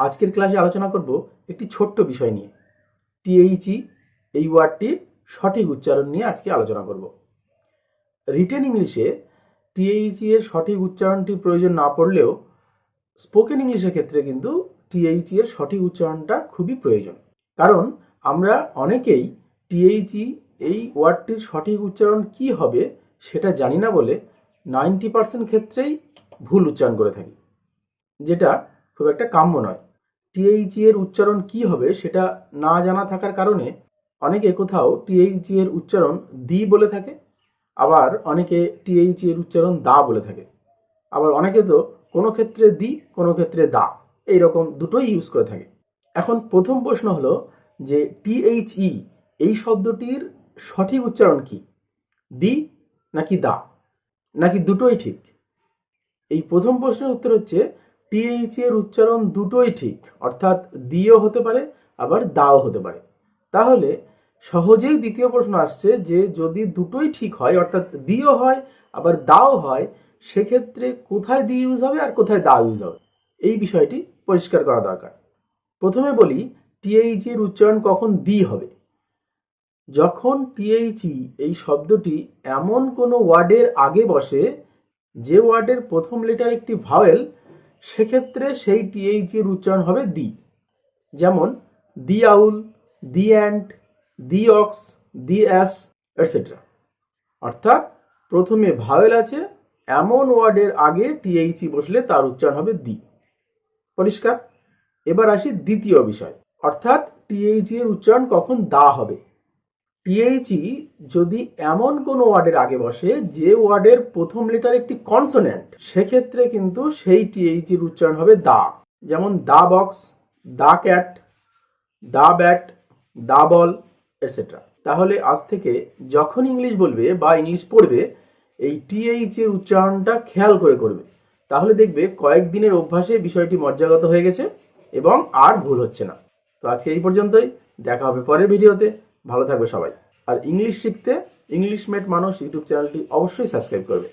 আজকের ক্লাসে আলোচনা করব একটি ছোট্ট বিষয় নিয়ে। টিএইচই এই ওয়ার্ডটির সঠিক উচ্চারণ নিয়ে আজকে আলোচনা করব। রিটেন ইংলিশে টিএইচই এর সঠিক উচ্চারণটি প্রয়োজন না পড়লেও স্পোকেন ইংলিশের ক্ষেত্রে কিন্তু টিএইচই এর সঠিক উচ্চারণটা খুবই প্রয়োজন। কারণ আমরা অনেকেই টিএইচই এই ওয়ার্ডটির সঠিক উচ্চারণ কি হবে সেটা জানি না বলে 90% ক্ষেত্রেই ভুল উচ্চারণ করে থাকি, যেটা খুব একটা কাম্য নয়। টিএইচই এর উচ্চারণ কি হবে সেটা না জানা থাকার কারণে অনেকে কোথাও টিএইচই এর উচ্চারণ দি বলে থাকে, আবার অনেকে টিএইচই এর উচ্চারণ দা বলে থাকে, আবার অনেকে তো কোনো ক্ষেত্রে দি কোনো ক্ষেত্রে দা, এইরকম দুটোই ইউজ করে থাকে। এখন প্রথম প্রশ্ন হলো যে টিএইচই এই শব্দটির সঠিক উচ্চারণ কি, দি নাকি দা, নাকি দুটোই ঠিক? এই প্রথম প্রশ্নের উত্তর হচ্ছে টিএইচই এর উচ্চারণ দুটোই ঠিক, অর্থাৎ দিও হতে পারে আবার দাও হতে পারে। তাহলে সহজেই দ্বিতীয় প্রশ্ন আসছে যে যদি দুটোই ঠিক হয়, অর্থাৎ দিও হয় আবার দাও হয়, সেক্ষেত্রে কোথায় দি ইউজ হবে আর কোথায় দা ইউজ হবে, এই বিষয়টি পরিষ্কার করা দরকার। প্রথমে বলি টিএইচই এর উচ্চারণ কখন দি হবে। যখন টিএইচই এই শব্দটি এমন কোনো ওয়ার্ডের আগে বসে যে ওয়ার্ডের প্রথম লেটার একটি ভাওয়েল, সেক্ষেত্রে সেই টিএইচই এর উচ্চারণ হবে দি। যেমন দি আউল, দি অ্যান্ট, দি অক্স, দি অ্যাস, এটসেট্রা। অর্থাৎ প্রথমে ভাওয়েল আছে এমন ওয়ার্ডের আগে টিএইচই বসলে তার উচ্চারণ হবে দি। পরিষ্কার? এবার আসি দ্বিতীয় বিষয়, অর্থাৎ টিএইচই এর উচ্চারণ কখন দা হবে। টিএইচই যদি এমন কোনো ওয়ার্ডের আগে বসে যে ওয়ার্ডের প্রথম লেটার একটি কনসোনেন্ট, সেক্ষেত্রে কিন্তু সেই টিএইচইর উচ্চারণ হবে দা। যেমন the box, the cat, the bat, the ball, etcetera. তাহলে আজ থেকে যখন ইংলিশ বলবে বা ইংলিশ পড়বে, এই টিএইচইর উচ্চারণটা খেয়াল করে করবে। তাহলে দেখবে কয়েকদিনের অভ্যাসে বিষয়টি মজ্জাগত হয়ে গেছে এবং আর ভুল হচ্ছে না। তো আজকে এই পর্যন্তই, দেখা হবে পরের ভিডিওতে। ভালো থাকবে সবাই। আর ইংলিশ শিখতে ইংলিশ মেট মানুষ ইউটিউব চ্যানেলটি অবশ্যই সাবস্ক্রাইব করবে।